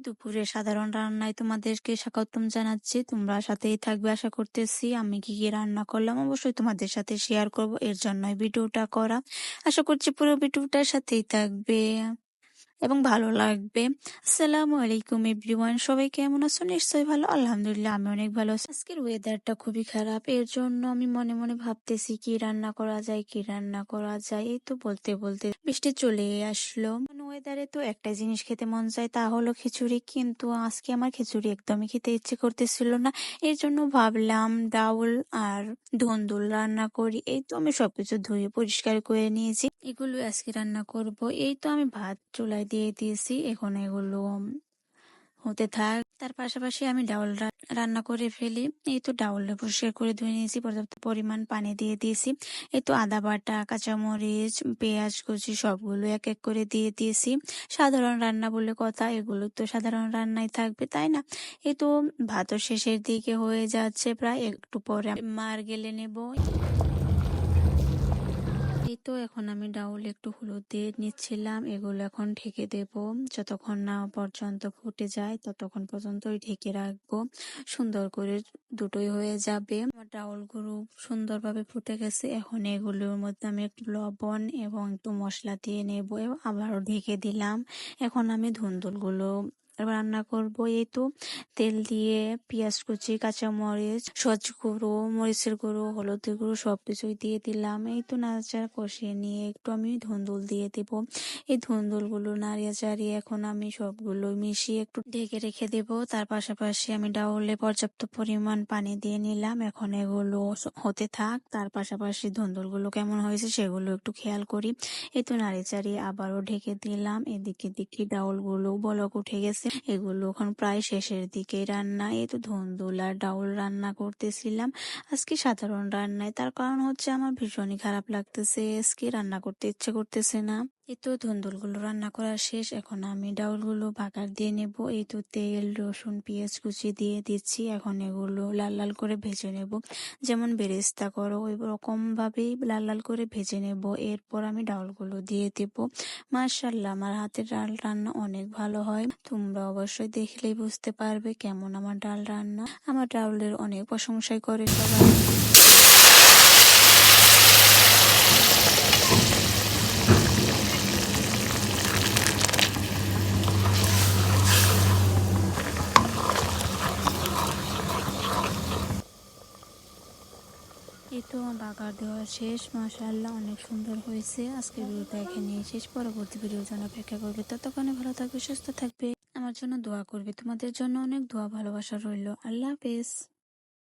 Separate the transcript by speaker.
Speaker 1: দুপুরে সাধারণ রান্নায় তোমাদেরকে স্বাগতম জানাচ্ছি। তোমরা সাথেই থাকবে আশা করতেছি। আমি কি কি রান্না করলাম অবশ্যই তোমাদের সাথে শেয়ার করব, এর জন্যই ভিডিওটা করা। আশা করছি পুরো ভিডিওটার সাথেই থাকবে এবং ভালো লাগবে। আসসালামু আলাইকুম এভরিওয়ান, সবাই কেমন আছো? নিশ্চয়ই ভালো, আলহামদুলিল্লাহ আমি অনেক ভালো আছি। আজকের ওয়েদারটা খুবই খারাপ, এর জন্য আমি মনে মনে ভাবতেছি কি রান্না করা যায়, কি রান্না করা যায়। এই তো বলতে বলতে বৃষ্টি চলে আসলো। ওয়েদারে তো একটা জিনিস খেতে মন চায়, তা হলো খিচুড়ি, কিন্তু আজকে আমার খিচুড়ি একদমই খেতে ইচ্ছে করতেছিল না। এর জন্য ভাবলাম ডাউল আর ধুন্দুল রান্না করি। এই তো আমি সবকিছু ধুয়ে পরিষ্কার করে নিয়েছি, এগুলো আজকে রান্না করব। এই তো আমি ভাত চুলায় দিয়ে দিয়েছি, এখন এগুলো হতে থাক। তার পাশাপাশি আমি ডাউল রান্না করে ফেলি। এই তো ডাউল পরিষ্কার করে ধুয়ে নিয়েছি, পর্যাপ্ত পরিমাণ পানি দিয়ে দিয়েছি। এই তো আদা বাটা, কাঁচামরিচ, পেঁয়াজ কুচি সবগুলো এক এক করে দিয়ে দিয়েছি। সাধারণ রান্না বলে কথা, এগুলো তো সাধারণ রান্নাই থাকবে, তাই না? এই তো ভাতও শেষের দিকে হয়ে যাচ্ছে, প্রায় একটু পরে মার গেলে নেব। এই তো এখন আমি ডাউল একটু হলুদ দিয়ে নিচ্ছিলাম, এগুলো এখন ঢেকে দেব। যতক্ষণ না পর্যন্ত ফুটে যায় ততক্ষণ পর্যন্তই ঢেকে রাখবো, সুন্দর করে দুটোই হয়ে যাবে। আমার ডাউল গুলো সুন্দরভাবে ফুটে গেছে, এখন এগুলোর মধ্যে আমি একটু লবণ এবং একটু মশলা দিয়ে নেব এবং আবারও ঢেকে দিলাম। এখন আমি ধুন্দুল গুলো রান্না করব। এই তো তেল দিয়ে পেঁয়াজ কুচি, কাঁচামরিচ, সচ গুঁড়ো, মরিচের গুঁড়ো, হলুদের গুঁড়ো সবকিছুই দিয়ে দিলাম। এই তো নাড়াচাড়া কষিয়ে নিয়ে একটু আমি ধুন্দুল দিয়ে দেব। এই ধুন্দুল গুলো নাড়িয়ে চাড়িয়ে এখন আমি সবগুলো মিশিয়ে একটু ঢেকে রেখে দেব। তার পাশাপাশি আমি ডাউলে পর্যাপ্ত পরিমাণ পানি দিয়ে নিলাম, এখন এগুলো হতে থাক। তার পাশাপাশি ধুন্দুল গুলো কেমন হয়েছে সেগুলো একটু খেয়াল করি। এই তো নাড়িয়ে চাড়িয়ে আবারও ঢেকে দিলাম। এদিকে দেখি ডাউল গুলো বলক উঠে গেছে, এগুলো এখন প্রায় শেষের দিকে রান্না। এই তো ধুন্দুল আর ডাউল রান্না করতেছিলাম আজকে সাধারণ রান্নায়, তার কারণ হচ্ছে আমার ভীষণই খারাপ লাগতেছে, আজকে রান্না করতে ইচ্ছে করতেছে না। এই তো ধুন্দুল গুলো রান্না করা শেষ, এখন আমি ডাউল গুলো বাগার দিয়ে নেব। এই তো তেল, রসুন, পেঁয়াজ কুচি দিয়ে দিচ্ছি, এখন এগুলো লাল লাল করে ভেজে নেব। যেমন বেরেস্তা করো ওই রকম ভাবেই লাল লাল করে ভেজে নেব। এরপর আমি ডাউল গুলো দিয়ে দেব। মাশাআল্লাহ, আমার হাতের ডাল রান্না অনেক ভালো হয়, তোমরা অবশ্যই দেখলেই বুঝতে পারবে কেমন আমার ডাল রান্না। আমার ডাউলের অনেক প্রশংসাই করে সবাই। এই তো বাগার দেওয়া শেষ, মাশাআল্লাহ অনেক সুন্দর হয়েছে। আজকের ভিডিওটা এখানেই শেষ, পরবর্তী ভিডিওর জন্য অপেক্ষা করবে। ততক্ষণে ভালো থাকবে, সুস্থ থাকবে, আমার জন্য দোয়া করবে। তোমাদের জন্য অনেক দোয়া ভালোবাসা রইল। আল্লাহ হাফেজ।